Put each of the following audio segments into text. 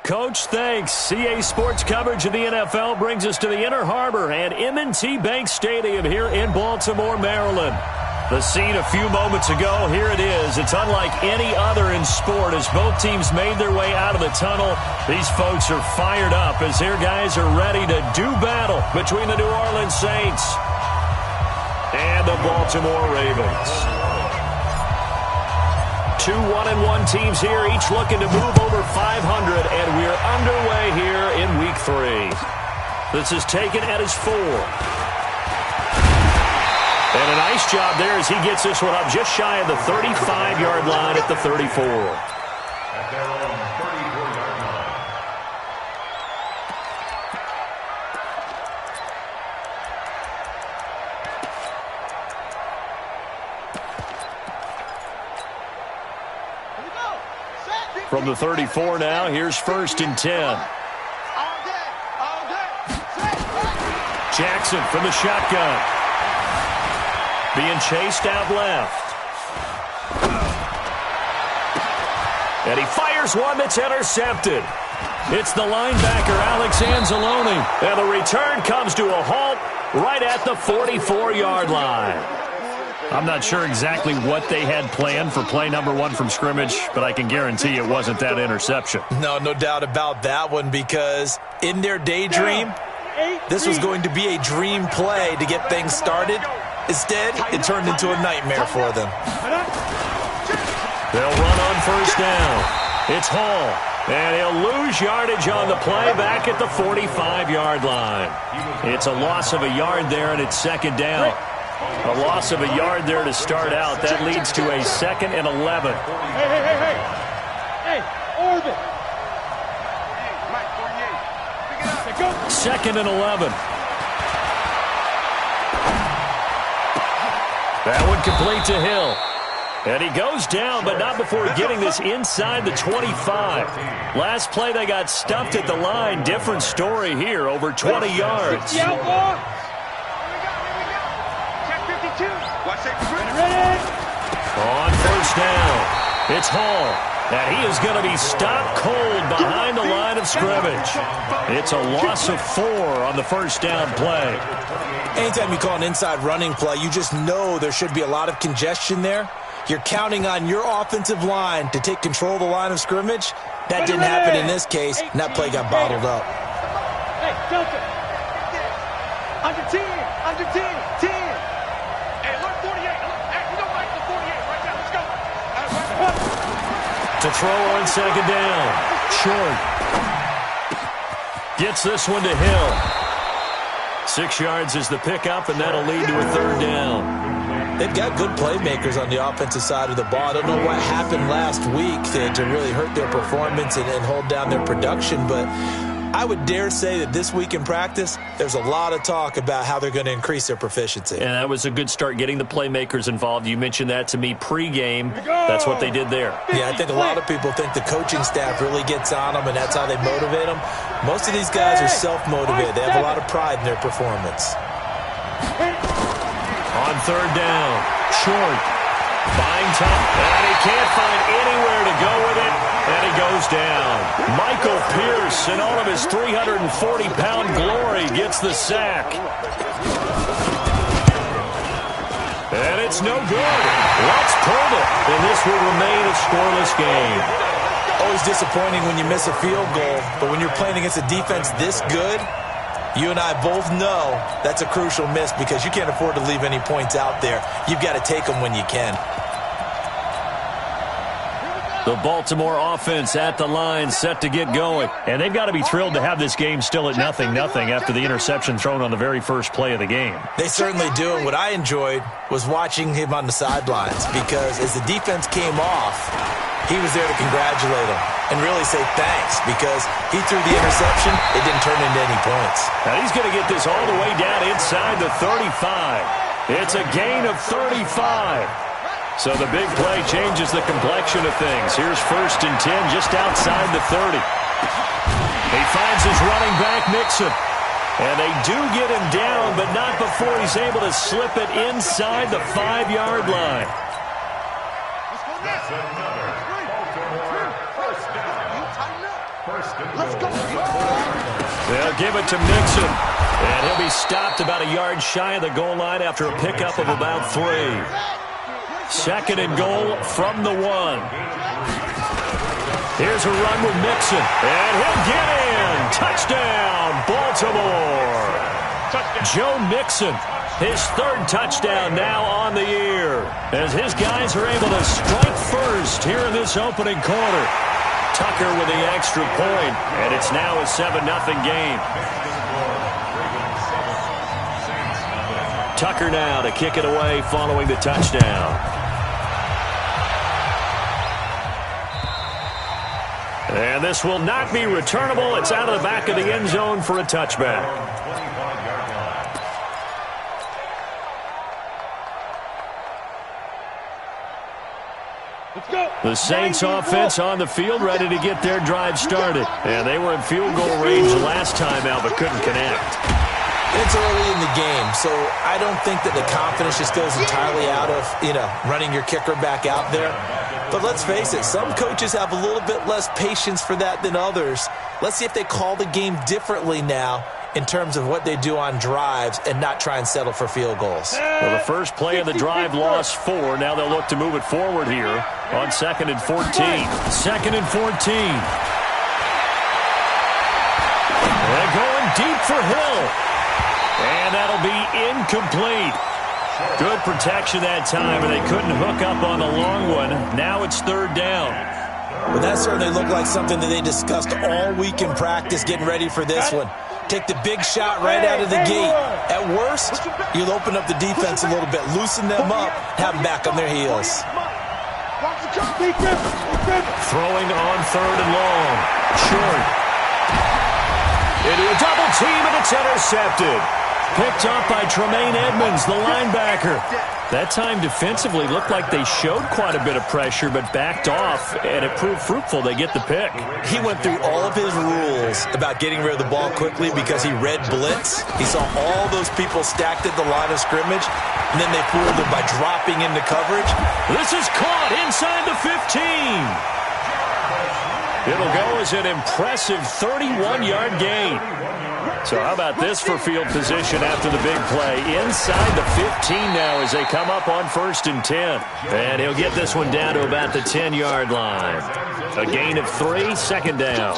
Coach, thanks. CA Sports coverage of the NFL brings us to the Inner Harbor and M&T Bank Stadium here in Baltimore, Maryland. The scene a few moments ago, here it is. It's unlike any other in sport as both teams made their way out of the tunnel. These folks are fired up as their guys are ready to do battle between the New Orleans Saints and the Baltimore Ravens. Two 1-1 teams here, each looking to move over 500, and we're underway here in Week 3. This is taken at his 4. And a nice job there as he gets this one up just shy of the 35-yard line at the 34. At their own 34-yard line. From the 34 now, here's 1st and 10. Jackson from the shotgun. Being chased out left. And he fires one that's intercepted. It's the linebacker, Alex Anzalone. And the return comes to a halt right at the 44-yard line. I'm not sure exactly what they had planned for play number 1 from scrimmage, but I can guarantee it wasn't that interception. No doubt about that one, because in their daydream, this was going to be a dream play to get things started. Instead, it turned into a nightmare for them. They'll run on 1st down. It's Hall, and he'll lose yardage on the play back at the 45-yard line. It's a loss of a yard there, and it's 2nd down. A loss of a yard there to start out. That leads to a 2nd and 11. Hey, Orbit. 2nd and 11. That one complete to Hill. And he goes down, but not before getting this inside the 25. Last play, they got stuffed at the line. Different story here, over 20 yards. On 1st down, it's Hall. And he is going to be stopped cold behind the line of scrimmage. It's a loss of 4 on the 1st down play. Anytime you call an inside running play, you just know there should be a lot of congestion there. You're counting on your offensive line to take control of the line of scrimmage. That didn't happen in this case, and that play got bottled up. Hey, Delta. Under 10, under 10, 10. Hey, look, 48. Hey, we don't like the 48 right now. Let's go. To throw on 2nd down. Short. Gets this one to Hill. 6 yards is the pickup, and that'll lead to a 3rd down. They've got good playmakers on the offensive side of the ball. I don't know what happened last week to really hurt their performance and hold down their production, but I would dare say that this week in practice, there's a lot of talk about how they're going to increase their proficiency. And that was a good start getting the playmakers involved. You mentioned that to me pregame. That's what they did there. Yeah, I think a lot of people think the coaching staff really gets on them, and that's how they motivate them. Most of these guys are self-motivated. They have a lot of pride in their performance. On 3rd down, short, buying time, and he can't find anywhere to go with it, and he goes down. Michael Pierce, in all of his 340-pound glory, gets the sack. And it's no good. Let's pull it, and this will remain a scoreless game. Always disappointing when you miss a field goal, but when you're playing against a defense this good, you and I both know that's a crucial miss because you can't afford to leave any points out there. You've got to take them when you can. The Baltimore offense at the line, set to get going. And they've got to be thrilled to have this game still at 0-0 after the interception thrown on the very first play of the game. They certainly do, and what I enjoyed was watching him on the sidelines because as the defense came off, he was there to congratulate him and really say thanks because he threw the interception. It didn't turn into any points. Now he's going to get this all the way down inside the 35. It's a gain of 35. So the big play changes the complexion of things. Here's 1st and 10 just outside the 30. He finds his running back, Mixon. And they do get him down, but not before he's able to slip it inside the 5-yard line. That's another Baltimore 1st down. Let's go. They'll give it to Mixon. And he'll be stopped about a yard shy of the goal line after a pickup of about 3. 2nd and goal from the 1. Here's a run with Mixon. And he'll get in. Touchdown, Baltimore. Joe Mixon, his 3rd touchdown now on the year, as his guys are able to strike first here in this opening quarter. Tucker with the extra point, and it's now a 7-0 game. Tucker now to kick it away following the touchdown. And this will not be returnable. It's out of the back of the end zone for a touchback. The Saints offense on the field, ready to get their drive started. And they were in field goal range last time out, but couldn't connect. It's early in the game, so I don't think that the confidence just goes entirely out of, running your kicker back out there. But let's face it, some coaches have a little bit less patience for that than others. Let's see if they call the game differently now in terms of what they do on drives and not try and settle for field goals. Well, the first play of the drive lost 4. Now they'll look to move it forward here on 2nd and 14. 2nd and 14. They're going deep for Hill. And that'll be incomplete. Good protection that time, and they couldn't hook up on the long one. Now it's 3rd down. Well, that certainly looked like something that they discussed all week in practice, getting ready for this one. Take the big shot right out of the gate. At worst, you'll open up the defense a little bit, loosen them up, have them back on their heels. Throwing on 3rd and long. Short. Into a double team, and it's intercepted. Picked up by Tremaine Edmonds, the linebacker. That time defensively looked like they showed quite a bit of pressure, but backed off, and it proved fruitful. They get the pick. He went through all of his rules about getting rid of the ball quickly because he read blitz. He saw all those people stacked at the line of scrimmage, and then they fooled him by dropping into coverage. This is caught inside the 15. It'll go as an impressive 31-yard gain. So how about this for field position after the big play? Inside the 15 now as they come up on 1st and 10. And he'll get this one down to about the 10-yard line. A gain of 3, 2nd down.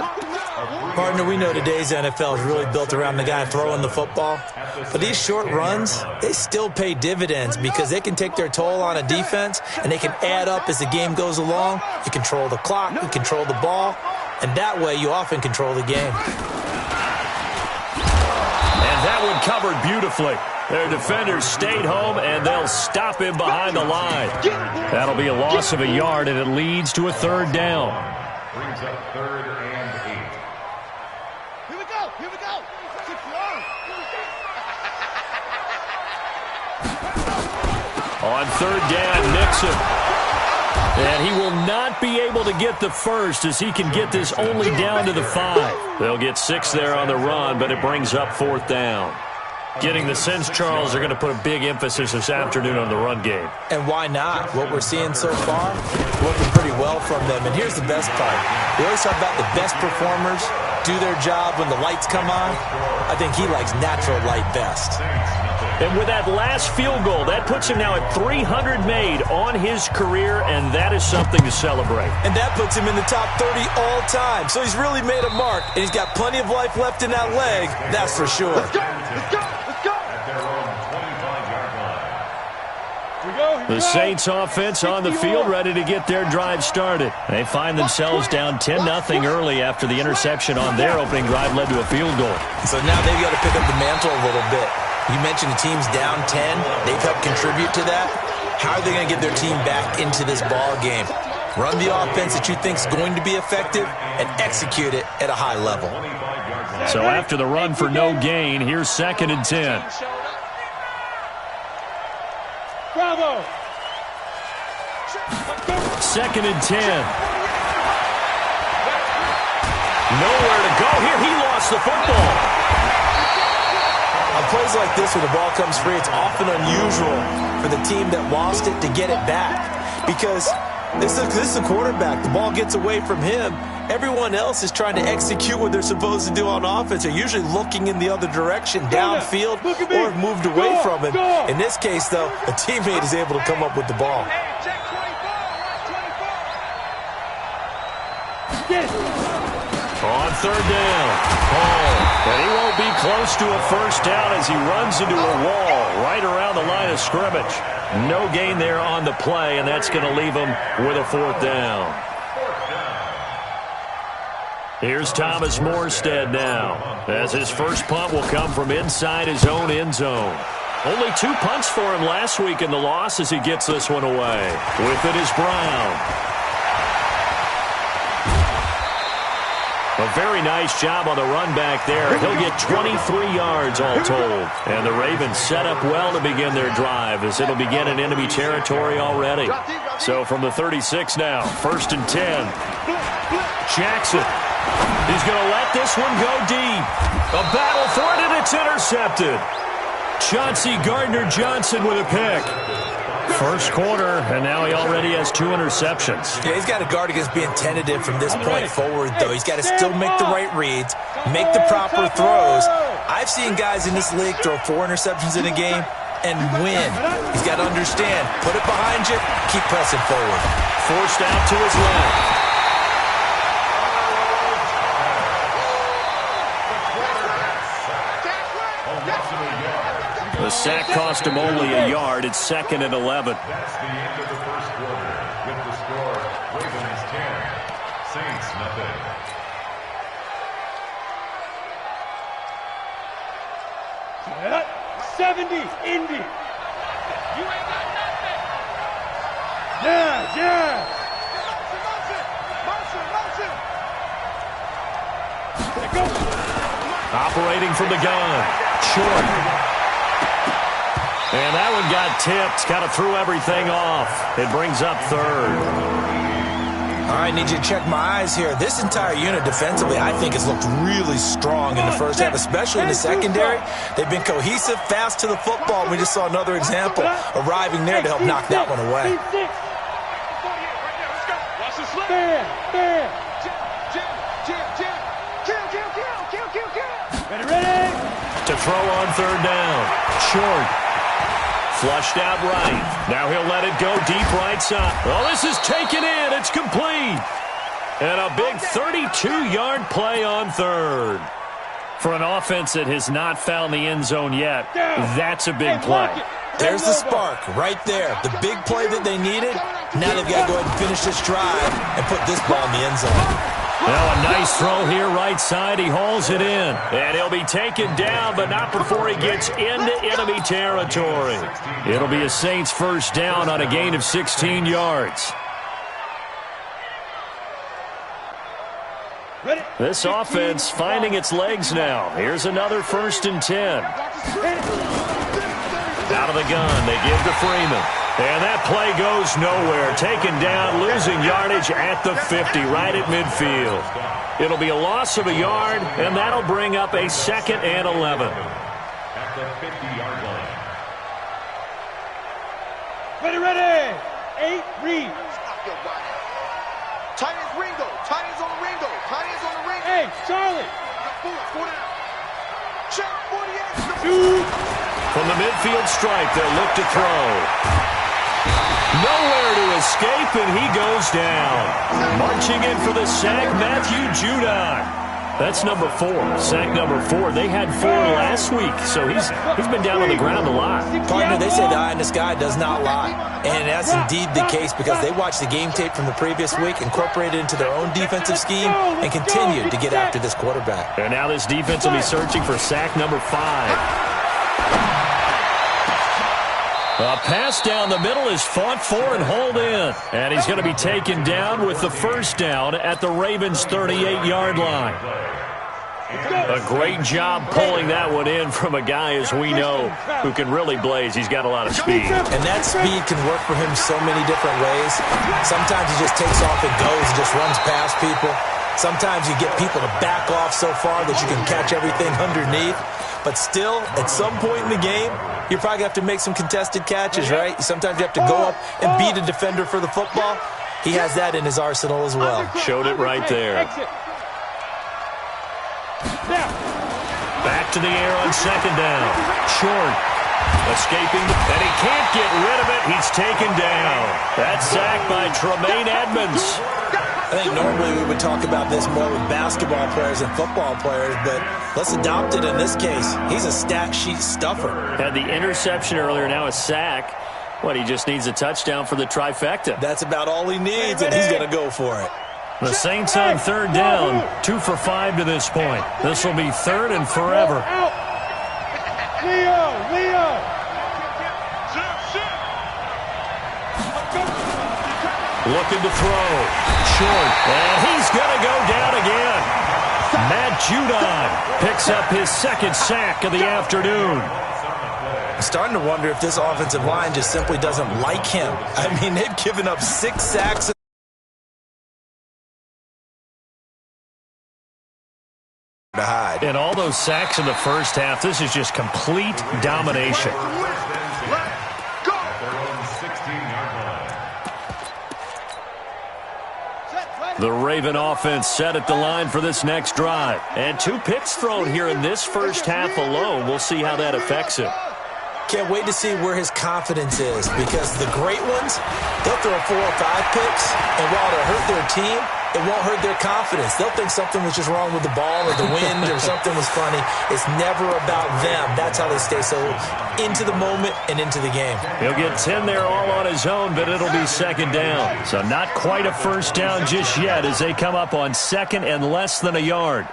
Partner, we know today's NFL is really built around the guy throwing the football. But these short runs, they still pay dividends because they can take their toll on a defense, and they can add up as the game goes along. You control the clock, you control the ball, and that way you often control the game. That one covered beautifully. Their defenders stayed home, and they'll stop him behind the line. That'll be a loss of a yard, and it leads to a 3rd down. Brings up 3rd and 8. Here we go. 6 yards. On 3rd down, Nixon. And he will not be able to get the first as he can get this only down to the 5. They'll get 6 there on the run, but it brings up 4th down. Getting the sense, Charles, are going to put a big emphasis this afternoon on the run game. And why not? What we're seeing so far, working pretty well from them. And here's the best part. We always talk about the best performers do their job when the lights come on. I think he likes natural light best. And with that last field goal, that puts him now at 300 made on his career, and that is something to celebrate. And that puts him in the top 30 all time. So he's really made a mark, and he's got plenty of life left in that leg, that's for sure. Let's go. Let's go. Let's go. At their own 25-yard line. Here we go. The Saints offense on the field, ready to get their drive started. They find themselves down 10-0 early after the interception on their opening drive led to a field goal. So now they've got to pick up the mantle a little bit. You mentioned the team's down 10. They've helped contribute to that. How are they going to get their team back into this ball game? Run the offense that you think is going to be effective and execute it at a high level. So after the run for no gain, here's 2nd and 10. Bravo. 2nd and 10. Nowhere to go here. He lost the football. On plays like this, when the ball comes free, it's often unusual for the team that lost it to get it back. Because This is a quarterback. The ball gets away from him. Everyone else is trying to execute what they're supposed to do on offense. They're usually looking in the other direction, downfield, or have moved away from him. In this case, though, a teammate is able to come up with the ball. On third down, Hall. And he won't be close to a first down as he runs into a wall right around the line of scrimmage. No gain there on the play, and that's going to leave him with a fourth down. Here's Thomas Morstead now, as his first punt will come from inside his own end zone. Only 2 punts for him last week in the loss as he gets this one away. With it is Brown. A very nice job on the run back there. He'll get 23 yards all told. And the Ravens set up well to begin their drive as it'll begin in enemy territory already. So from the 36 now, 1st and 10. Jackson. He's going to let this one go deep. A battle for it, and it's intercepted. Chauncey Gardner-Johnson with a pick. First quarter, and now he already has 2 interceptions. Yeah, he's got to guard against being tentative from this point forward, though. He's got to still make the right reads, make the proper throws. I've seen guys in this league throw 4 interceptions in a game and win. He's got to understand, put it behind you, keep pressing forward. Forced out to his left. The sack cost him only a yard. It's 2nd and 11. That's the end of the first quarter. With the score, Ravens 10, Saints nothing. Yeah, 70, Indy. You ain't got nothing. Yeah. Motion. Go. Operating from the gun. Short. And that one got tipped. Kind of threw everything off. It brings up 3rd. All right, need you to check my eyes here. This entire unit defensively, I think, has looked really strong in the first half, especially in the secondary. They've been cohesive, fast to the football. We just saw another example arriving there to help knock that one away. Ready? To throw on 3rd down. Short. Flushed out right. Now he'll let it go deep right side. Well, this is taken in. It's complete. And a big 32-yard play on 3rd. For an offense that has not found the end zone yet, that's a big play. There's the spark right there. The big play that they needed. Now they've got to go ahead and finish this drive and put this ball in the end zone. Now a nice throw here right side. He hauls it in. And he'll be taken down, but not before he gets into enemy territory. It'll be a Saints first down on a gain of 16 yards. This offense finding its legs now. Here's another 1st and 10. Out of the gun, they give to Freeman. And that play goes nowhere. Taken down, losing yardage at the 50, right at midfield. It'll be a loss of a yard, and that'll bring up a 2nd and 11. At the 50-yard line. Ready. 8, read. Stop your body. Tight ends Ringo. Tight ends on the Ringo. Tight ends on the Ringo. Hey, Charlie. Go down. Check 48. 2. From the midfield stripe, they'll look to throw. Nowhere to escape, and he goes down. Marching in for the sack, Matthew Judon. That's number 4, sack number 4. They had 4 last week, so he's been down on the ground a lot. Partner, they say the eye in the sky does not lie. And that's indeed the case because they watched the game tape from the previous week, incorporated it into their own defensive scheme, and continued to get after this quarterback. And now this defense will be searching for sack number 5. A pass down the middle is fought for and hauled in. And he's going to be taken down with the first down at the Ravens' 38-yard line. A great job pulling that one in from a guy, as we know, who can really blaze. He's got a lot of speed. And that speed can work for him so many different ways. Sometimes he just takes off and goes and just runs past people. Sometimes you get people to back off so far that you can catch everything underneath. But still, at some point in the game, you're probably going to have to make some contested catches, right? Sometimes you have to go up and beat a defender for the football. he has that in his arsenal as well. Showed it right there. Back to the air on second down. Short. Escaping, and he can't get rid of it. He's taken down. That's sacked by Tremaine Edmonds. I think normally we would talk about this more with basketball players and football players, but let's adopt it in this case. He's a stat sheet stuffer. Had the interception earlier, now a sack. What, he just needs a touchdown for the trifecta. That's about all he needs, and he's going to go for it. The Saints on third down, 2 for 5 to this point. This will be third and forever. Leo! Looking to throw. Short. And he's going to go down again. Matt Judon picks up his second sack of the afternoon. I'm starting to wonder if this offensive line just simply doesn't like him. I mean, they've given up 6 sacks. To hide. And all those sacks in the first half, this is just complete domination. The Raven offense set at the line for this next drive. And 2 picks thrown here in this first half alone. We'll see how that affects him. Can't wait to see where his confidence is, because the great ones, they'll throw 4 or 5 picks, and while it'll hurt their team, it won't hurt their confidence. They'll think something was just wrong with the ball or the wind or something was funny. It's never about them. That's how they stay so into the moment and into the game. He'll get 10 there all on his own, but it'll be second down. So not quite a first down just yet as they come up on second and less than a yard.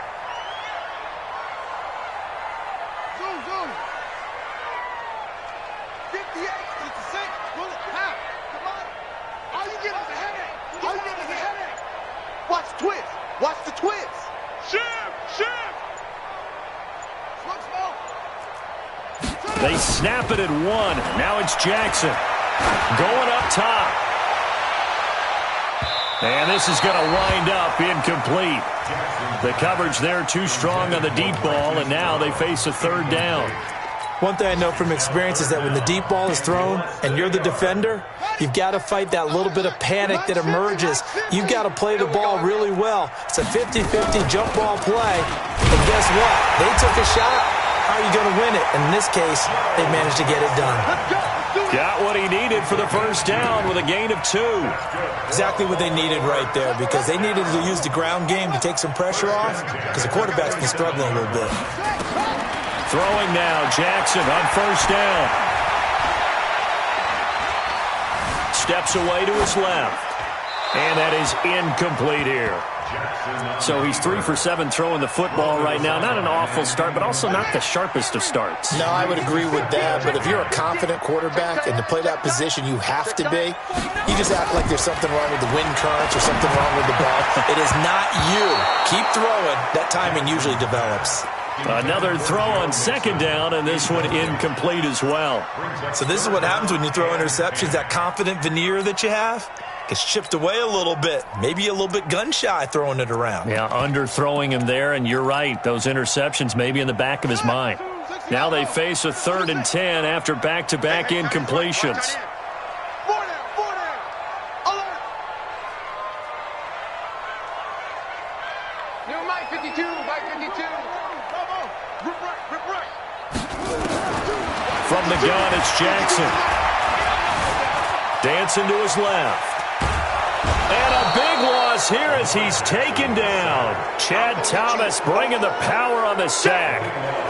They snap it at 1. Now it's Jackson going up top. And this is going to wind up incomplete. The coverage there too strong on the deep ball, and now they face a third down. One thing I know from experience is that when the deep ball is thrown and you're the defender, you've got to fight that little bit of panic that emerges. You've got to play the ball really well. It's a 50-50 jump ball play. And guess what? They took a shot. How are you going to win it? And in this case, they managed to get it done. Got what he needed for the first down with a gain of 2. Exactly what they needed right there, because they needed to use the ground game to take some pressure off, because the quarterback's been struggling a little bit. Throwing now, Jackson on first down. Steps away to his left. And that is incomplete here. So he's 3 for 7 throwing the football right now. Not an awful start, but also not the sharpest of starts. No, I would agree with that. But if you're a confident quarterback and to play that position you have to be, you just act like there's something wrong with the wind currents or something wrong with the ball. It is not you. Keep throwing. That timing usually develops. Another throw on second down, and this one incomplete as well. So this is what happens when you throw interceptions. That confident veneer that you have gets chipped away a little bit. Maybe a little bit gun-shy throwing it around. Yeah, underthrowing him there, and you're right. Those interceptions may be in the back of his mind. Now they face a 3rd and 10 after back-to-back incompletions. From the gun, it's Jackson. Dancing to his left. And a big loss here as he's taken down. Chad Thomas bringing the power on the sack.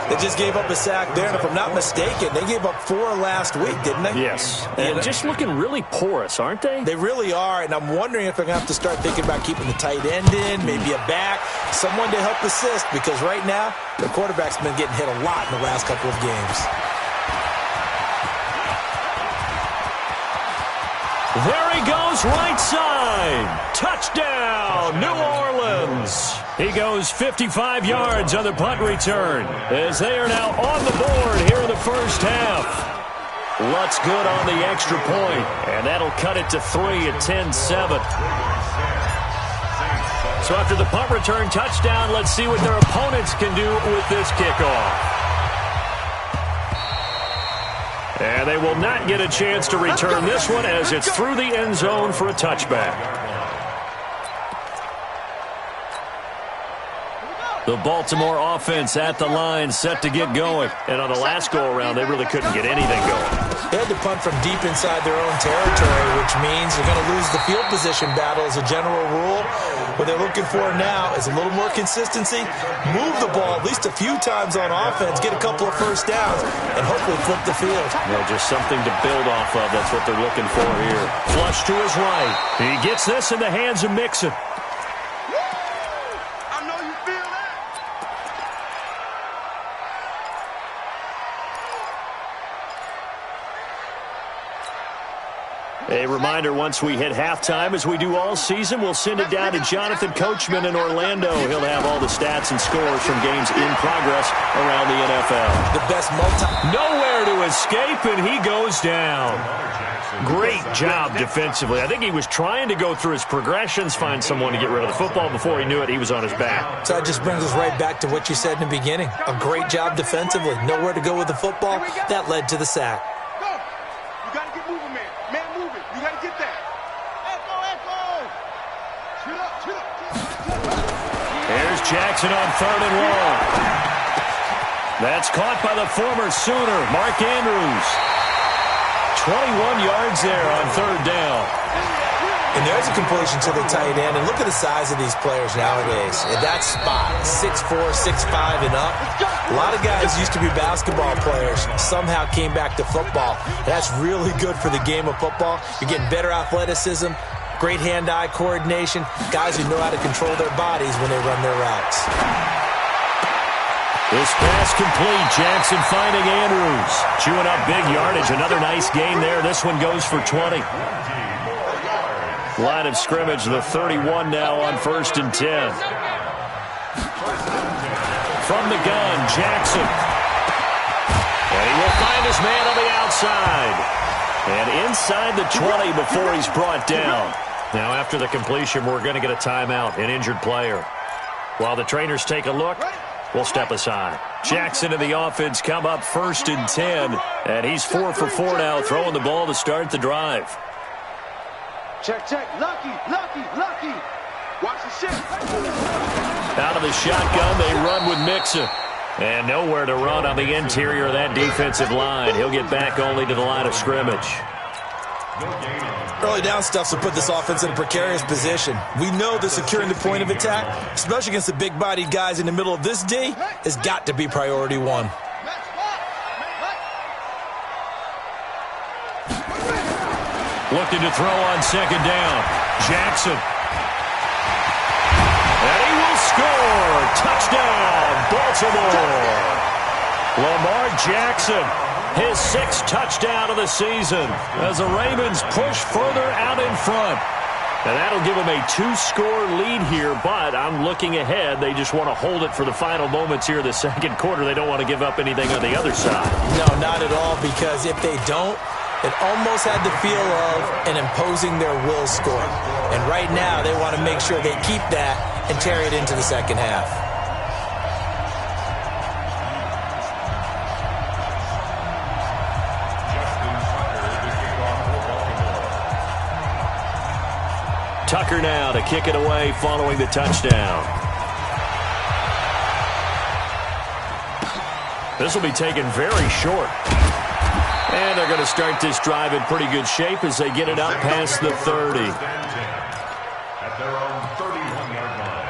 They just gave up a sack there, and if I'm not mistaken, they gave up 4 last week, didn't they? Yes. And just looking really porous, aren't they? They really are, and I'm wondering if they're going to have to start thinking about keeping the tight end in, maybe a back, someone to help assist, because right now, the quarterback's been getting hit a lot in the last couple of games. There he goes, right side. Touchdown, New Orleans. He goes 55 yards on the punt return as they are now on the board here in the first half. Lutz good on the extra point, and that'll cut it to 3 at 10-7. So after the punt return touchdown, let's see what their opponents can do with this kickoff. And they will not get a chance to return this one as it's through the end zone for a touchback. The Baltimore offense at the line, set to get going. And on the last go-around, they really couldn't get anything going. They had to punt from deep inside their own territory, which means they're going to lose the field position battle as a general rule. What they're looking for now is a little more consistency, move the ball at least a few times on offense, get a couple of first downs, and hopefully flip the field. Well, just something to build off of. That's what they're looking for here. Flush to his right. He gets this in the hands of Mixon. A reminder, once we hit halftime, as we do all season, we'll send it down to Jonathan Coachman in Orlando. He'll have all the stats and scores from games in progress around the NFL. The best Nowhere to escape, and he goes down. Great job defensively. I think he was trying to go through his progressions, find someone to get rid of the football. Before he knew it, he was on his back. So that just brings us right back to what you said in the beginning. A great job defensively. Nowhere to go with the football. That led to the sack. You got to get moving, man. Man, move it. You got to get that. Echo. Shoot up. Here's Jackson on 3rd and long. That's caught by the former Sooner, Mark Andrews. 21 yards there on 3rd down. And there's a completion to the tight end. And look at the size of these players nowadays. At that spot, 6'4", 6'5", and up. A lot of guys used to be basketball players, somehow came back to football. That's really good for the game of football. You're getting better athleticism, great hand-eye coordination, guys who know how to control their bodies when they run their routes. This pass complete. Jackson finding Andrews. Chewing up big yardage. Another nice gain there. This one goes for 20. Line of scrimmage, the 31 now on 1st and 10. From the gun, Jackson. And he will find his man on the outside. And inside the 20 before he's brought down. Now after the completion, we're going to get a timeout, an injured player. While the trainers take a look, we'll step aside. Jackson and the offense come up 1st and 10. And he's 4 for 4 now, throwing the ball to start the drive. Check. Lucky. Watch the shit. Out of the shotgun, they run with Mixon. And nowhere to run on the interior of that defensive line. He'll get back only to the line of scrimmage. Early down stuff will put this offense in a precarious position. We know that securing the point of attack, especially against the big-bodied guys in the middle of this D, has got to be priority one. Looking to throw on 2nd down. Jackson. And he will score. Touchdown, Baltimore. Lamar Jackson, his 6th touchdown of the season as the Ravens push further out in front. And that'll give them a 2-score lead here, but I'm looking ahead. They just want to hold it for the final moments here of the 2nd quarter. They don't want to give up anything on the other side. No, not at all, because if they don't, it almost had the feel of an imposing their will score. And right now, they want to make sure they keep that and carry it into the 2nd half. Tucker now to kick it away following the touchdown. This will be taken very short. And they're going to start this drive in pretty good shape as they get it up past the 30. At their own 31-yard line.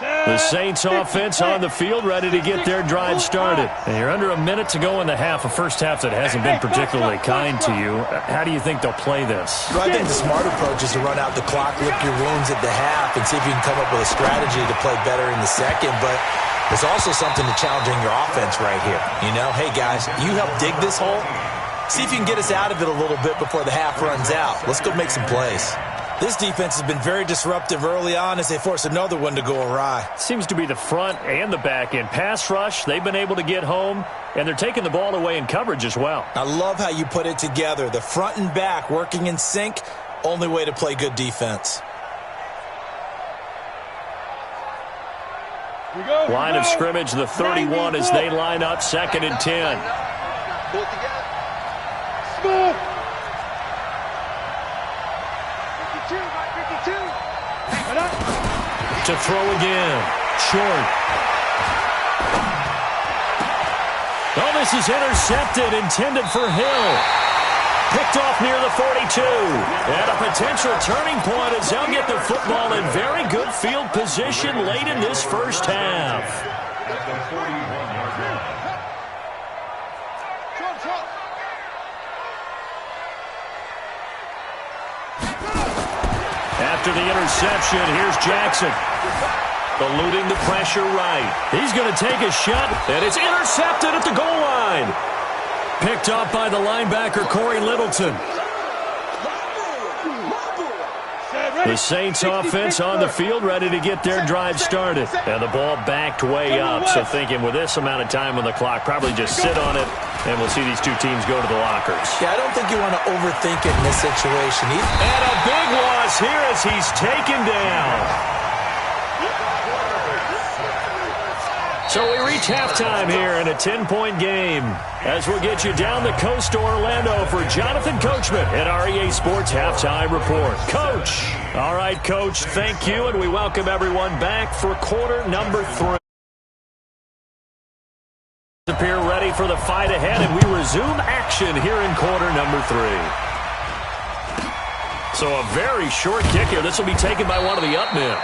The Saints offense on the field, ready to get their drive started. And you're under a minute to go in the half, a first half that hasn't been particularly kind to you. How do you think they'll play this? Well, I think the smart approach is to run out the clock, lick your wounds at the half, and see if you can come up with a strategy to play better in the 2nd. But there's also something to challenging your offense right here. You know, hey, guys, you help dig this hole. See if you can get us out of it a little bit before the half runs out. Let's go make some plays. This defense has been very disruptive early on as they force another one to go awry. Seems to be the front and the back end. Pass rush, they've been able to get home, and they're taking the ball away in coverage as well. I love how you put it together. The front and back working in sync, only way to play good defense. Line of scrimmage, the 31 as they line up 2nd and 10. Pull it together. Smooth. 52, right 52. To throw again. Short. Oh, this is intercepted, intended for Hill. Picked off near the 42. And a potential turning point as they'll get the football in very good field position late in this first half. At the 41-yard line. After the interception, here's Jackson. Eluding the pressure right. He's going to take a shot, and it's intercepted at the goal line. Picked up by the linebacker, Corey Littleton. The Saints offense on the field, ready to get their drive started. And the ball backed way up, so thinking with this amount of time on the clock, probably just sit on it, and we'll see these two teams go to the lockers. Yeah, I don't think you want to overthink it in this situation. And a big loss here as he's taken down. So we reach halftime here in a 10-point game as we'll get you down the coast to Orlando for Jonathan Coachman at our EA Sports Halftime Report. Coach. All right, Coach, thank you, and we welcome everyone back for quarter number 3. Appear ready for the fight ahead, and we resume action here in quarter number 3. So a very short kick here. This will be taken by one of the up men.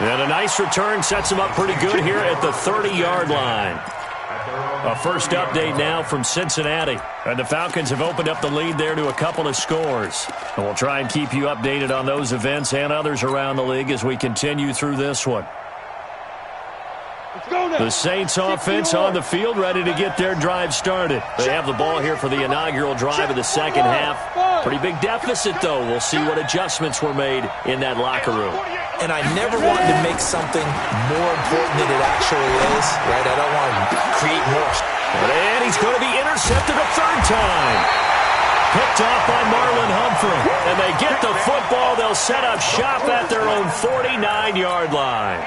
And a nice return sets him up pretty good here at the 30-yard line. A first update now from Cincinnati. And the Falcons have opened up the lead there to a couple of scores. And we'll try and keep you updated on those events and others around the league as we continue through this one. The Saints offense on the field, ready to get their drive started. They have the ball here for the inaugural drive of the second half. Pretty big deficit, though. We'll see what adjustments were made in that locker room. And I never want to make something more important than it actually is, right? I don't want to create more. And he's going to be intercepted a third time. Picked off by Marlon Humphrey. And they get the football. They'll set up shop at their own 49-yard line.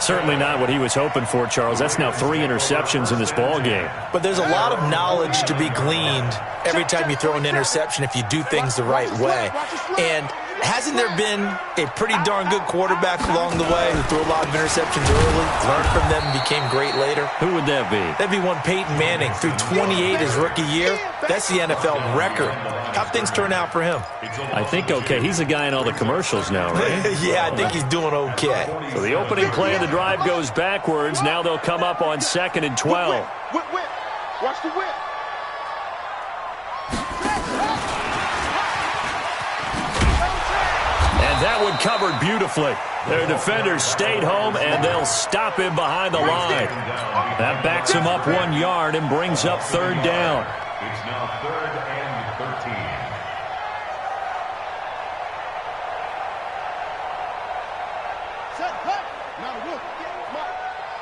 Certainly not what he was hoping for, Charles. That's now 3 interceptions in this ball game. But there's a lot of knowledge to be gleaned every time you throw an interception if you do things the right way. And hasn't there been a pretty darn good quarterback along the way who threw a lot of interceptions early, learned from them, and became great later? Who would that be? That'd be one Peyton Manning. Threw 28 his rookie year. That's the NFL record. How'd things turn out for him? I think okay. He's a guy in all the commercials now, right? Yeah, I think he's doing okay. So the opening play of the drive goes backwards. Now they'll come up on 2nd and 12. Whip. Watch the whip. And that one covered beautifully. Their defenders stayed home, and they'll stop him behind the line. That backs him up 1 yard and brings up 3rd down. It's now 3rd and 13. Set, cut. Now the whip.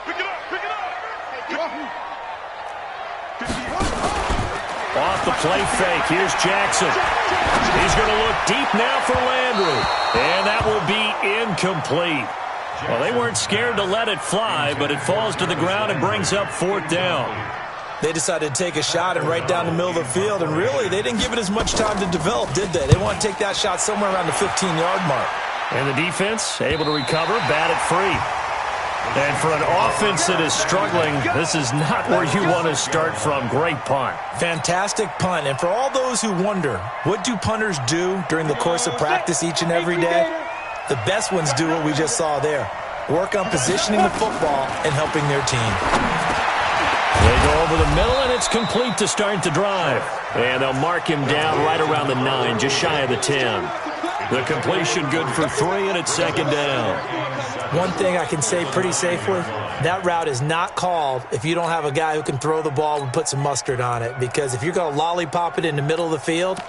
Pick it up. Off the play fake, here's Jackson. He's going to look deep now for Landry. And that will be incomplete. Well, they weren't scared to let it fly, but it falls to the ground and brings up 4th down. They decided to take a shot and right down the middle of the field, and really, they didn't give it as much time to develop, did they? They want to take that shot somewhere around the 15-yard mark. And the defense able to recover, bat it free. And for an offense that is struggling, this is not where you want to start from. Great punt. Fantastic punt. And for all those who wonder, what do punters do during the course of practice each and every day? The best ones do what we just saw there. Work on positioning the football and helping their team. They go over the middle, and it's complete to start the drive. And they'll mark him down right around the 9, just shy of the 10. The completion good for 3, and it's 2nd down. One thing I can say pretty safely, that route is not called if you don't have a guy who can throw the ball and put some mustard on it. Because if you're going to lollipop it in the middle of the field,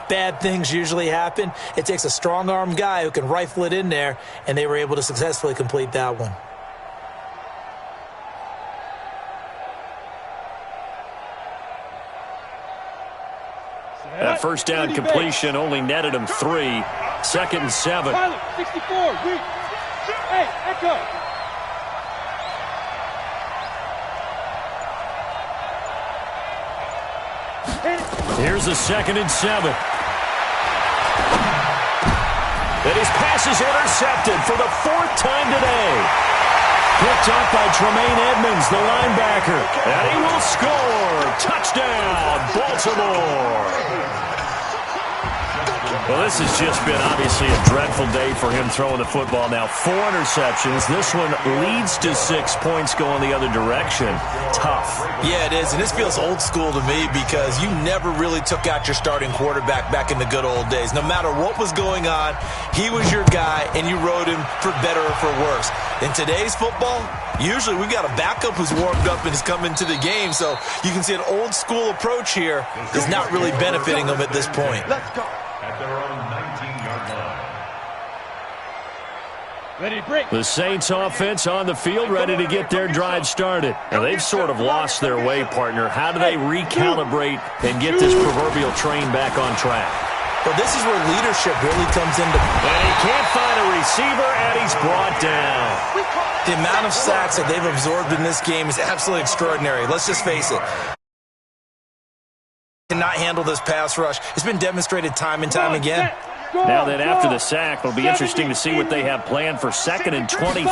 bad things usually happen. It takes a strong-armed guy who can rifle it in there, and they were able to successfully complete that one. That first down completion only netted him 3. 2nd and 7. Pilot, 64, weak. Hey, echo. Here's a 2nd and 7. And his pass is intercepted for the 4th time today. Picked up by Tremaine Edmonds, the linebacker. And he will score. Touchdown, Baltimore. Well, this has just been obviously a dreadful day for him throwing the football. Now, 4 interceptions. This one leads to 6 points going the other direction. Tough. Yeah, it is, and this feels old school to me because you never really took out your starting quarterback back in the good old days. No matter what was going on, he was your guy, and you rode him for better or for worse. In today's football, usually we've got a backup who's warmed up and has come into the game, so you can see an old school approach here is not really benefiting them at this point. Let's go. At their own 19-yard line. Ready to break. The Saints offense on the field, ready to get their drive started. Now, they've sort of lost their way, partner. How do they recalibrate and get this proverbial train back on track? Well, this is where leadership really comes into play. And he can't find a receiver, and he's brought down. The amount of sacks that they've absorbed in this game is absolutely extraordinary. Let's just face it. Cannot handle this pass rush. It's been demonstrated time and time again. Now then, after the sack, it'll be interesting to see what they have planned for 2nd and 23.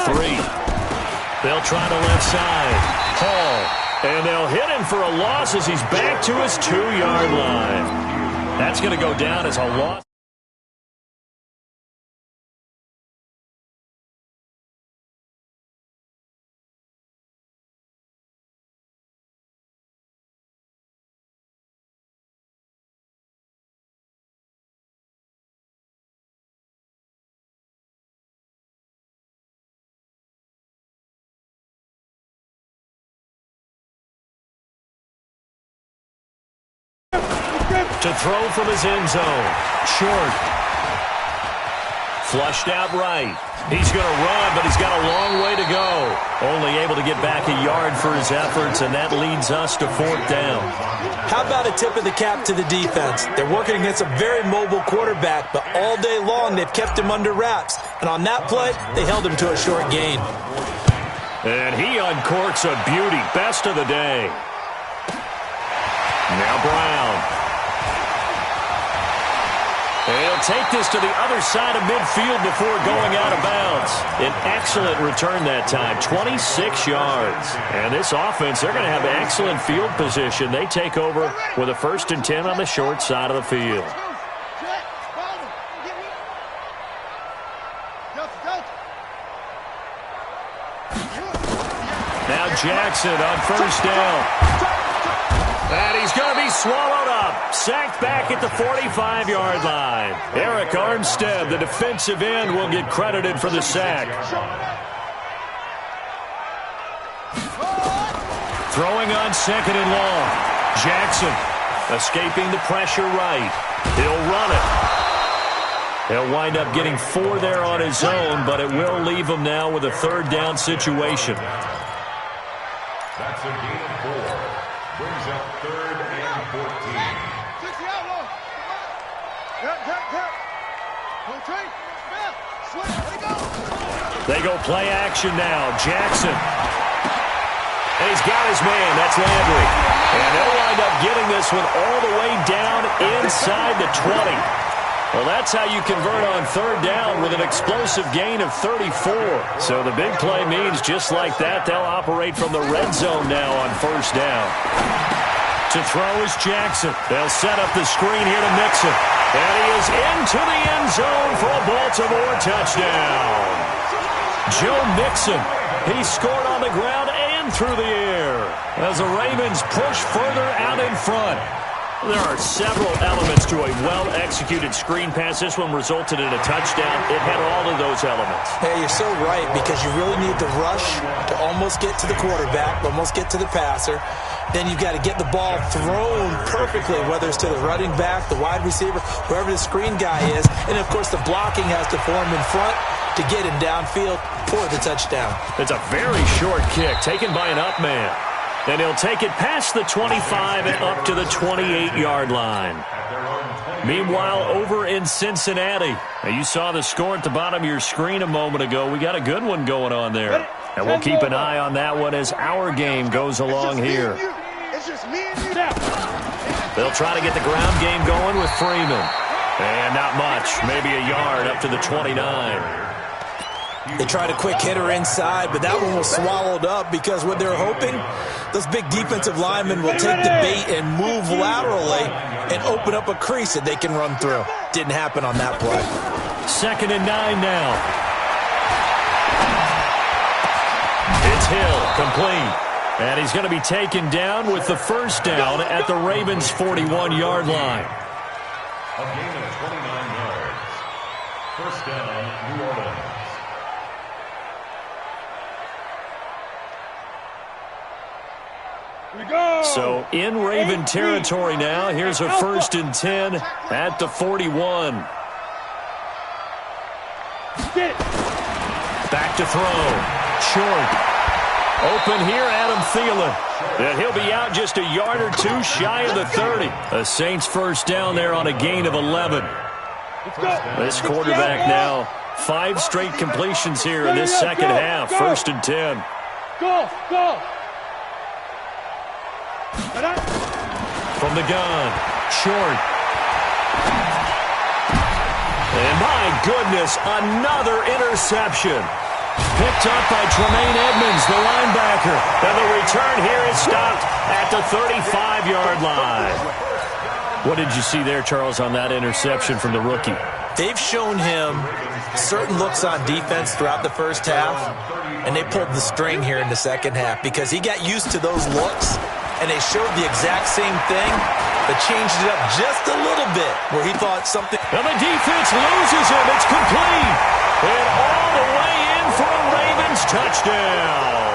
They'll try the left side. Hall. And they'll hit him for a loss as he's back to his 2-yard line. That's going to go down as a loss. To throw from his end zone. Short. Flushed out right. He's going to run, but he's got a long way to go. Only able to get back a yard for his efforts, and that leads us to 4th down. How about a tip of the cap to the defense? They're working against a very mobile quarterback, but all day long they've kept him under wraps. And on that play, they held him to a short gain. And he uncorks a beauty. Best of the day. Now Brown. And he'll take this to the other side of midfield before going out of bounds. An excellent return that time, 26 yards. And this offense, they're going to have excellent field position. They take over with a 1st and 10 on the short side of the field. Now Jackson on 1st down. And he's going to be swallowed up. Sacked back at the 45-yard line. Eric Armstead, the defensive end, will get credited for the sack. Throwing on 2nd and long. Jackson escaping the pressure right. He'll run it. He'll wind up getting 4 there on his own, but it will leave him now with a 3rd down situation. That's a gain of 4. Brings up 3rd and 14. They go play action now. Jackson. And he's got his man. That's Landry. And they'll wind up getting this one all the way down inside the 20. Well, that's how you convert on 3rd down with an explosive gain of 34. So the big play means just like that, they'll operate from the red zone now on 1st down. To throw is Jackson. They'll set up the screen here to Mixon. And he is into the end zone for a Baltimore touchdown. Joe Mixon. He scored on the ground and through the air as the Ravens push further out in front. There are several elements to a well-executed screen pass. This one resulted in a touchdown. It had all of those elements. Hey, you're so right, because you really need the rush to almost get to the quarterback, almost get to the passer. Then you've got to get the ball thrown perfectly, whether it's to the running back, the wide receiver, whoever the screen guy is. And, of course, the blocking has to form in front to get him downfield for the touchdown. It's a very short kick taken by an up man. And he'll take it past the 25 and up to the 28-yard line. Meanwhile, over in Cincinnati, now you saw the score at the bottom of your screen a moment ago. We got a good one going on there. And we'll keep an eye on that one as our game goes along here. It's just me and you. They'll try to get the ground game going with Freeman. And not much, maybe a yard up to the 29. They tried a quick hitter inside, but that one was swallowed up because what they're hoping, those big defensive linemen will take the bait and move laterally and open up a crease that they can run through. Didn't happen on that play. 2nd and 9 now. It's Hill, complete. And he's going to be taken down with the first down at the Ravens' 41-yard line. A gain of 29 yards. First down, New Orleans. So in Raven territory now. Here's a 1st and 10 at the 41. Back to throw. Short. Open here, Adam Thielen. And he'll be out just a yard or two shy of the 30. The Saints first down there on a gain of 11. This quarterback now, 5 straight completions here in this second half. 1st and 10. Go. From the gun, short. And my goodness, another interception. Picked up by Tremaine Edmonds, the linebacker. And the return here is stopped at the 35-yard line. What did you see there, Charles, on that interception from the rookie? They've shown him certain looks on defense throughout the first half, and they pulled the string here in the second half because he got used to those looks. And they showed the exact same thing, but changed it up just a little bit where he thought something. And the defense loses him. It's complete. And all the way in for a Ravens touchdown.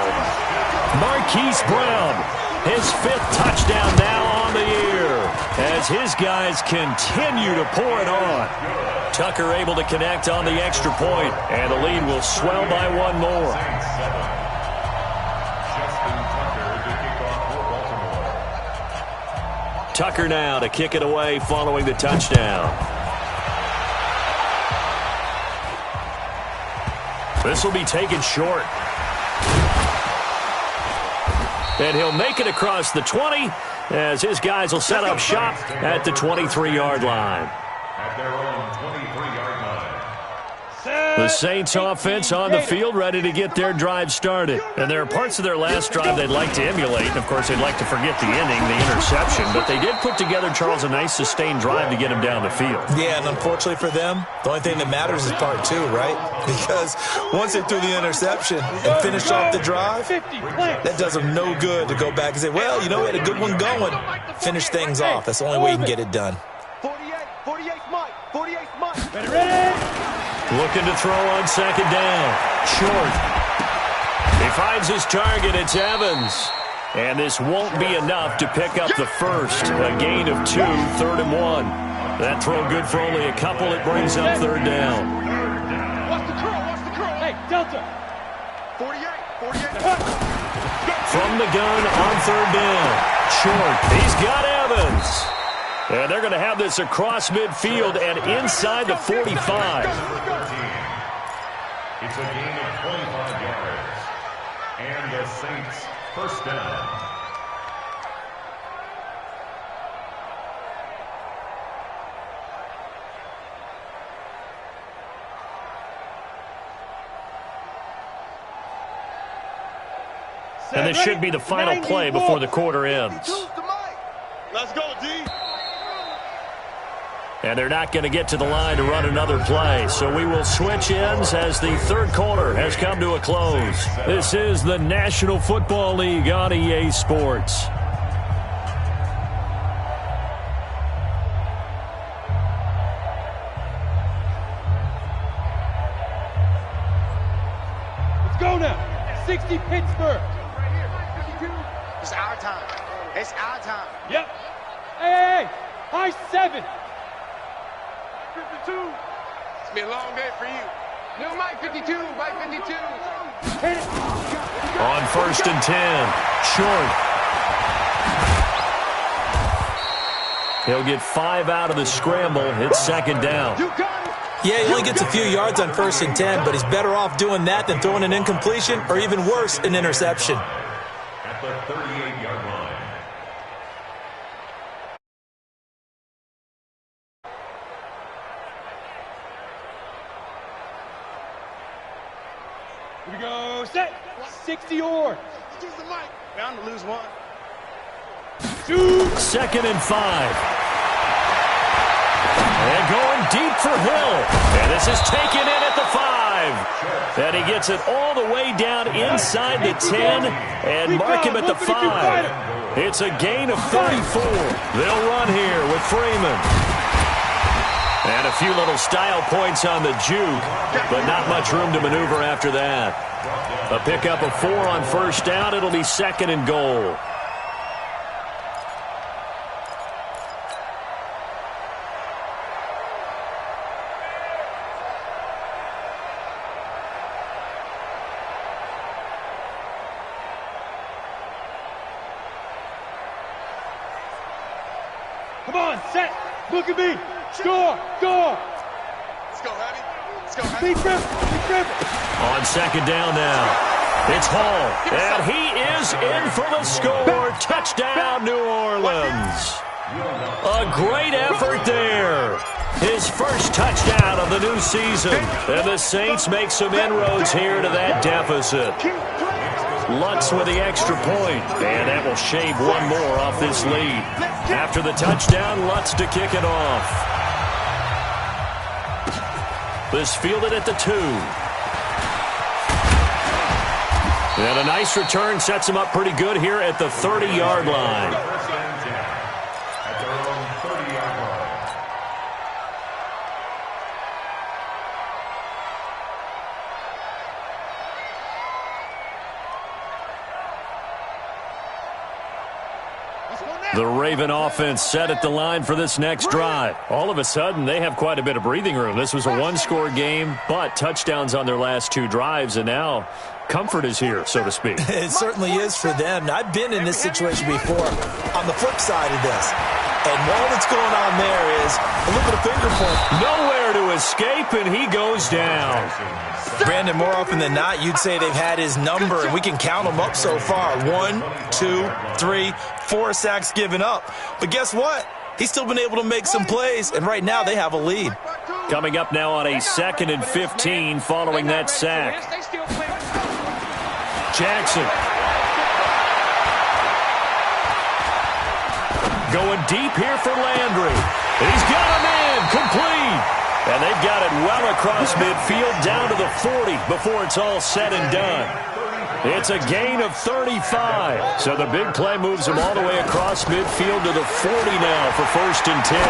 Marquise Brown, his 5th touchdown now on the year as his guys continue to pour it on. Tucker able to connect on the extra point, and the lead will swell by 1 more. Tucker now to kick it away following the touchdown. This will be taken short. And he'll make it across the 20 as his guys will set up shop at the 23-yard line. At their own 23-yard line. The Saints offense on the field ready to get their drive started. And there are parts of their last drive they'd like to emulate. And, of course, they'd like to forget the ending, the interception. But they did put together, Charles, a nice sustained drive to get him down the field. Yeah, and unfortunately for them, the only thing that matters is part 2, right? Because once they threw the interception and finished off the drive, that does them no good to go back and say, well, you know, we had a good one going. Finish things off. That's the only way you can get it done. 48's Mike. 48's Mike. Ready? Looking to throw on 2nd down. Short. He finds his target. It's Evans. And this won't be enough to pick up the first. A gain of 2, 3rd and 1. That throw good for only a couple. It brings up 3rd down. Watch the curl. Hey, Delta. 48. From the gun on 3rd down. Short. He's got Evans. And they're going to have this across midfield and inside the 45. It's a gain of 25 yards. And the Saints first down. And this should be the final play before the quarter ends. Let's go, D. And they're not going to get to the line to run another play. So we will switch ends as the 3rd quarter has come to a close. This is the National Football League on EA Sports. Let's go now. 60 Pittsburgh. It's our time. It's our time. Yep. Hey. High 7. 52. It's been a long day for you. No, Mike 52. Mike 52. On 1st and 10. Short. He'll get 5 out of the scramble. It's 2nd down. Yeah, he only gets a few yards on 1st and 10, but he's better off doing that than throwing an incompletion or even worse, an interception. At the 38-yard line. Here we go. Set. 60 or. Use the mic. Bound to lose one. Shoot. 2nd and 5. And going deep for Hill. And this is taken in at the 5. And he gets it all the way down inside the 10 and mark him at the 5. It's a gain of 34. They'll run here with Freeman. And a few little style points on the juke, but not much room to maneuver after that. A pickup of 4 on first down. It'll be 2nd and goal. Come on, set. Look at me. Score. Go. Let's go, Hattie. Let's go, Hattie. Big rip. Big rip. On 2nd down now. It's Hall. And he is in for the score. Touchdown, New Orleans. A great effort there. His first touchdown of the new season. And the Saints make some inroads here to that deficit. Lutz with the extra point, and that will shave one more off this lead. After the touchdown, Lutz to kick it off. This fielded at the 2. And a nice return sets him up pretty good here at the 30-yard line. At their own 30-yard line. The Raven offense set at the line for this next drive. All of a sudden, they have quite a bit of breathing room. This was a one-score game, but touchdowns on their last 2 drives, and now comfort is here, so to speak. It certainly is for them. I've been in this situation before on the flip side of this. And all that's going on there is a little bit of finger point. Nowhere to escape, and he goes down. Brandon, more often than not, you'd say they've had his number, and we can count them up so far. 1, 2, 3, 4 sacks given up. But guess what? He's still been able to make some plays, and right now they have a lead. Coming up now on a 2nd and 15 following that sack. Jackson. Going deep here for Landry. He's got a man complete. And they've got it well across midfield down to the 40 before it's all said and done. It's a gain of 35. So the big play moves him all the way across midfield to the 40 now for 1st and 10.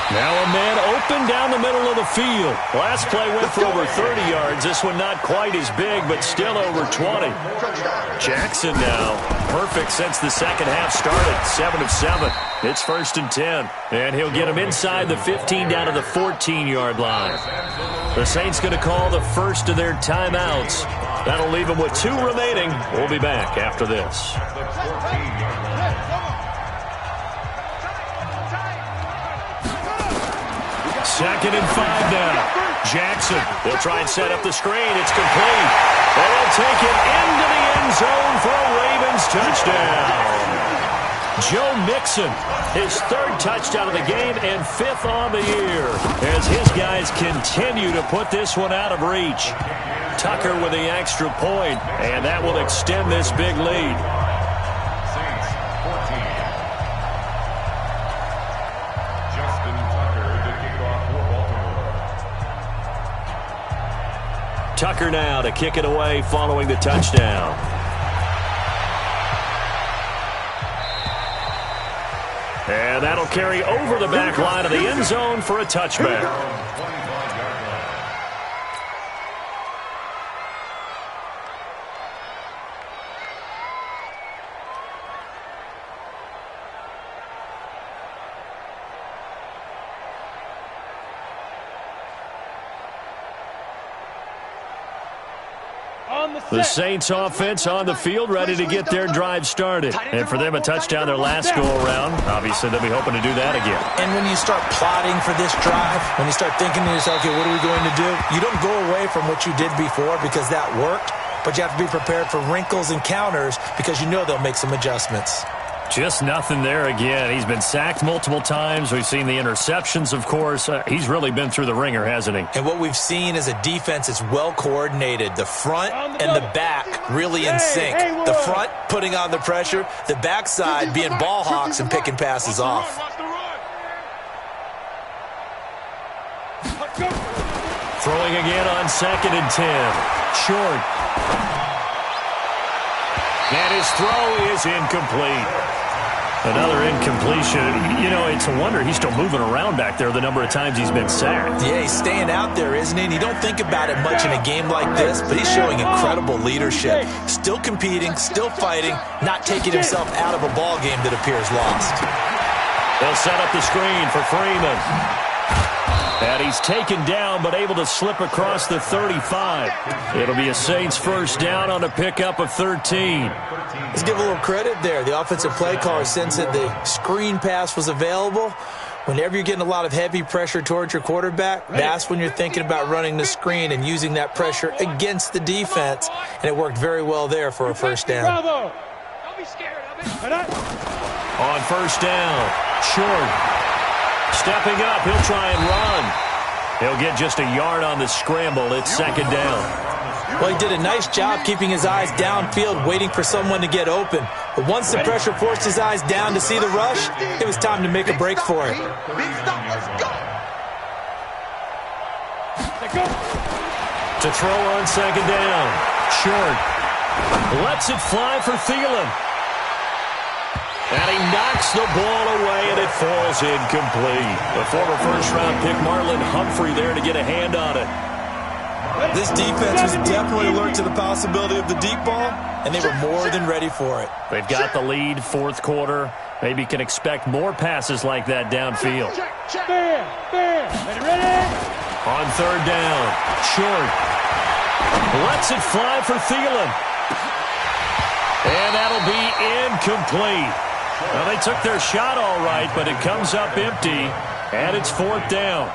Now a man open down the middle of the field. Last play went for over 30 yards. This one not quite as big, but still over 20. Jackson now, perfect since the second half started. 7 of 7. It's 1st and 10. And he'll get him inside the 15 down to the 14-yard line. The Saints going to call the first of their timeouts. That'll leave them with 2 remaining. We'll be back after this. 2nd and 5 now. Jackson will try and set up the screen. It's complete. And he'll take it into the end zone for a Ravens touchdown. Joe Mixon, his 3rd touchdown of the game and 5th on the year as his guys continue to put this one out of reach. Tucker with the extra point, and that will extend this big lead. Saints 14. Justin Tucker to kick off for Baltimore. Tucker now to kick it away following the touchdown. And that'll carry over the back line of the end zone for a touchback. The Saints offense on the field ready to get their drive started. And for them, a touchdown their last go-around. Obviously, they'll be hoping to do that again. And when you start plotting for this drive, when you start thinking to yourself, okay, what are we going to do? You don't go away from what you did before because that worked, but you have to be prepared for wrinkles and counters because you know they'll make some adjustments. Just nothing there again. He's been sacked multiple times. We've seen the interceptions, of course. He's really been through the ringer, hasn't he? And what we've seen is a defense that's well coordinated. The front and the back really in sync. The front putting on the pressure. The backside being ball hawks and picking passes off. Throwing again on 2nd and 10. Short. And his throw is incomplete. Another incompletion. You know, it's a wonder he's still moving around back there the number of times he's been sacked. Yeah, he's staying out there, isn't he? And you don't think about it much in a game like this, but he's showing incredible leadership. Still competing, still fighting, not taking himself out of a ball game that appears lost. They'll set up the screen for Freeman. And he's taken down, but able to slip across the 35. It'll be a Saints first down on a pickup of 13. Let's give a little credit there. The offensive play caller sensed that the screen pass was available. Whenever you're getting a lot of heavy pressure towards your quarterback, that's when you're thinking about running the screen and using that pressure against the defense. And it worked very well there for a first down. Don't be scared of it. On first down, Short. Stepping up, he'll try and run. He'll get just a yard on the scramble. It's 2nd down. Well, he did a nice job keeping his eyes downfield, waiting for someone to get open. But once the pressure forced his eyes down to see the rush, it was time to make a break for it. Big stop, let's go. To throw on 2nd down. Short. Lets it fly for Thielen. And he knocks the ball away, and it falls incomplete. The former first-round pick, Marlon Humphrey, there to get a hand on it. This defense was definitely alert to the possibility of the deep ball, and they were more than ready for it. They've got the lead, 4th quarter. Maybe can expect more passes like that downfield. Ready? On 3rd down, Short. Lets it fly for Thielen. And that'll be incomplete. Well, they took their shot all right, but it comes up empty, and it's 4th down.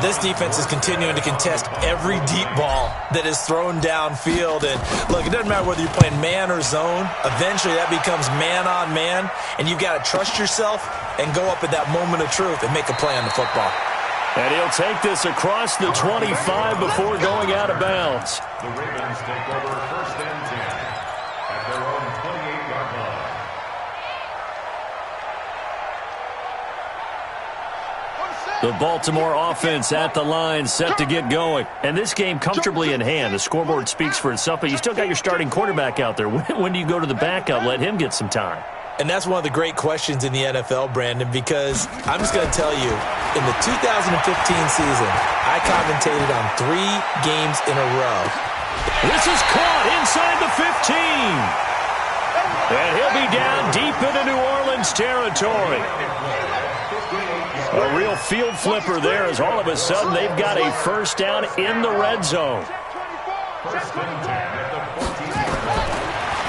This defense is continuing to contest every deep ball that is thrown downfield. And, look, it doesn't matter whether you're playing man or zone. Eventually, that becomes man-on-man, and you've got to trust yourself and go up at that moment of truth and make a play on the football. And he'll take this across the 25 before going out of bounds. The Ravens take over 1st and 10 at their own 28-yard line. The Baltimore offense at the line, set to get going. And this game comfortably in hand. The scoreboard speaks for itself, but you still got your starting quarterback out there. When do you go to the backup? Let him get some time. And that's one of the great questions in the NFL, Brandon, because I'm just going to tell you, in the 2015 season, I commentated on 3 games in a row. This is caught inside the 15. And he'll be down deep into New Orleans territory. A real field flipper there as all of a sudden they've got a first down in the red zone.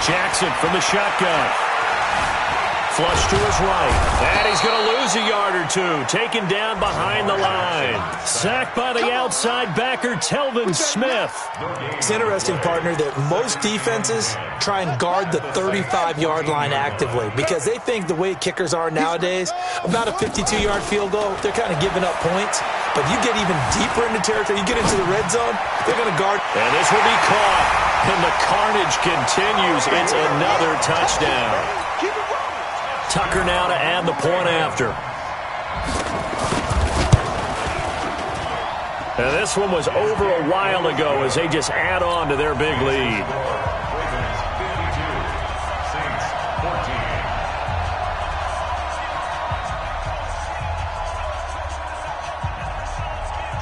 Jackson from the shotgun. Flush to his right. And he's going to lose a yard or two. Taken down behind the line. Sacked by the outside backer, Telvin Smith. It's interesting, partner, that most defenses try and guard the 35-yard line actively because they think the way kickers are nowadays, about a 52-yard field goal, they're kind of giving up points. But you get even deeper into territory, you get into the red zone, they're going to guard. And this will be caught. And the carnage continues. It's another touchdown. Tucker now to add the point after. And this one was over a while ago as they just add on to their big lead.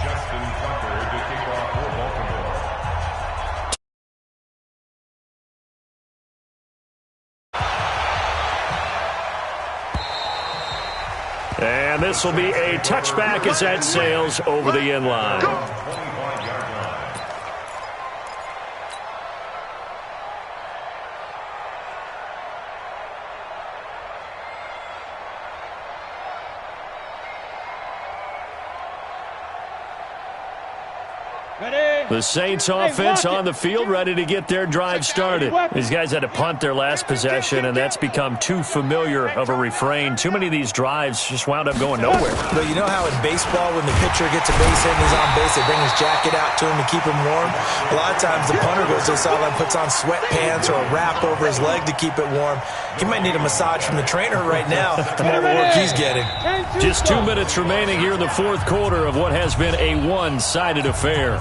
Justin Tucker to kick off for Baltimore. And this will be a touchback as that sails over the end line. 25-yard line. Ready? The Saints offense on the field, ready to get their drive started. These guys had to punt their last possession, and that's become too familiar of a refrain. Too many of these drives just wound up going nowhere. But you know how in baseball, when the pitcher gets a base hit and he's on base, they bring his jacket out to him to keep him warm? A lot of times the punter goes to the sideline, puts on sweatpants or a wrap over his leg to keep it warm. He might need a massage from the trainer right now from all the work he's getting. Just 2 minutes remaining here in the fourth quarter of what has been a one-sided affair.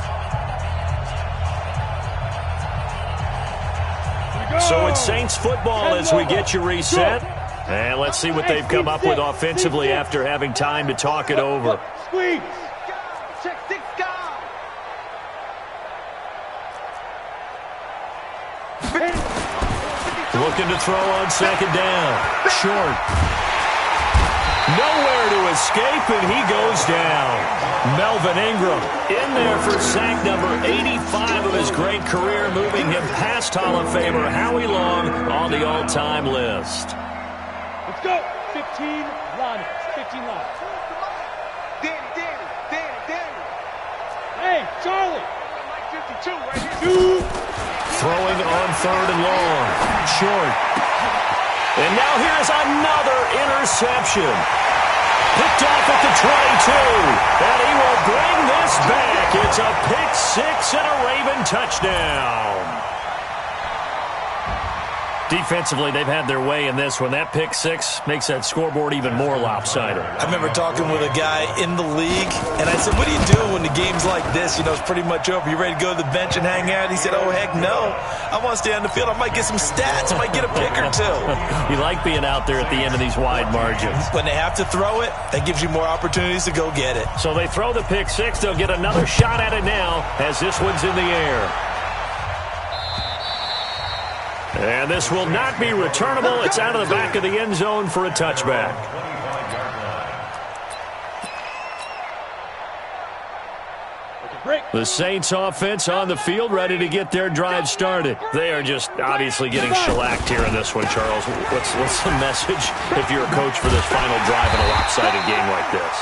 So it's Saints football as we get you reset. And let's see what they've come up with offensively after having time to talk it over. Squeeze. Check 6 guys. Looking to throw on second down. Short. Nowhere to escape, and he goes down. Melvin Ingram in there for sack number 85 of his great career, moving him past Hall of Famer Howie Long on the all-time list. Let's go. 15 linemen. 15 linemen. Danny. Hey, Charlie. Like 52 right here. Throwing on third and long. Short. And now here's another interception. Picked off at the 22. And he will bring this back. It's a pick six and a Raven touchdown. Defensively, they've had their way in this one. That pick six makes that scoreboard even more lopsided. I remember talking with a guy in the league, and I said, what do you do when the game's like this? You know, it's pretty much over. You ready to go to the bench and hang out? He said, oh, heck no. I want to stay on the field. I might get some stats. I might get a pick or two. You like being out there at the end of these wide margins. When they have to throw it, that gives you more opportunities to go get it. So they throw the pick six. They'll get another shot at it now as this one's in the air. And this will not be returnable. It's out of the back of the end zone for a touchback. The Saints offense on the field, ready to get their drive started. They are just obviously getting shellacked here in this one, Charles. What's the message if you're a coach for this final drive in a lopsided game like this?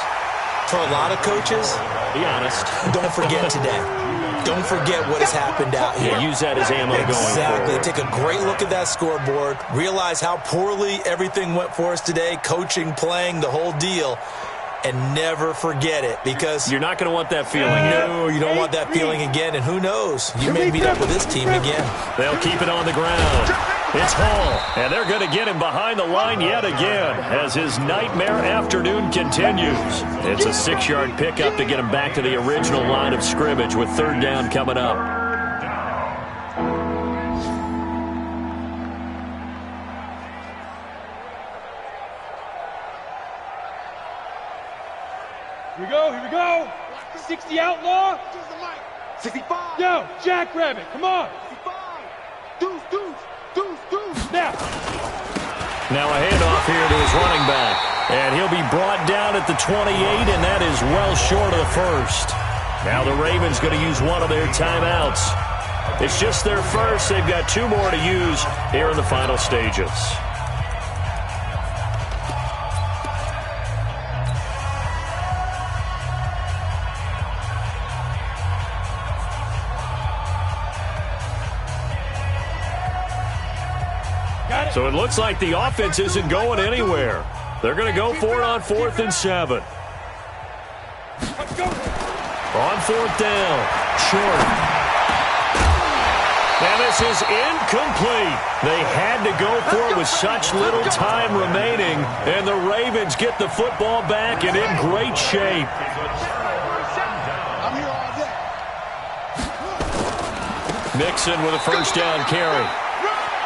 For a lot of coaches, be honest. Don't forget today. Don't forget what has happened out here. Yeah, use that as ammo going forward. Take a great look at that scoreboard. Realize how poorly everything went for us today, coaching, playing, the whole deal. And never forget it, because you're not going to want that feeling. No, you don't want that feeling again. And who knows? You may meet up with this team again. They'll keep it on the ground. It's Hall, and they're going to get him behind the line yet again as his nightmare afternoon continues. It's a 6-yard pickup to get him back to the original line of scrimmage with third down coming up. Here we go. 60 outlaw. 65. Yo, Jackrabbit, come on. 65. Deuce. Now a handoff here to his running back. And he'll be brought down at the 28, and that is well short of the first. Now the Ravens going to use one of their timeouts. It's just their first. They've got 2 more to use here in the final stages. So it looks like the offense isn't going anywhere. They're going to go for it on 4th and 7. On 4th down. Short. And this is incomplete. They had to go for it with such little time remaining. And the Ravens get the football back and in great shape. Mixon with a first down carry.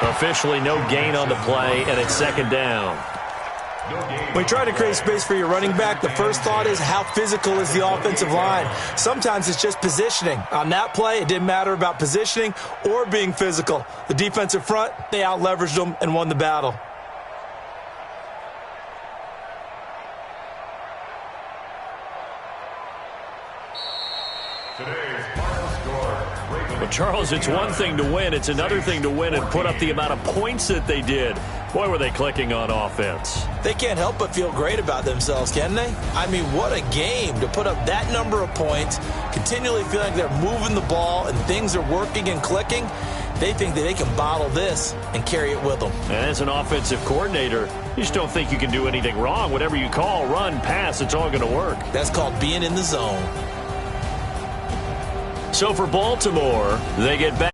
Officially no gain on the play, and it's second down. When you try to create space for your running back, the first thought is how physical is the offensive line. Sometimes it's just positioning. On that play, it didn't matter about positioning or being physical. The defensive front, they out-leveraged them and won the battle. Today's final score, Ravens Well, Charles, it's one thing to win. It's another thing to win and put up the amount of points that they did. Boy, were they clicking on offense. They can't help but feel great about themselves, can they? I mean, what a game to put up that number of points, continually feel like they're moving the ball and things are working and clicking. They think that they can bottle this and carry it with them. And as an offensive coordinator, you just don't think you can do anything wrong. Whatever you call, run, pass, it's all going to work. That's called being in the zone. So for Baltimore, they get back.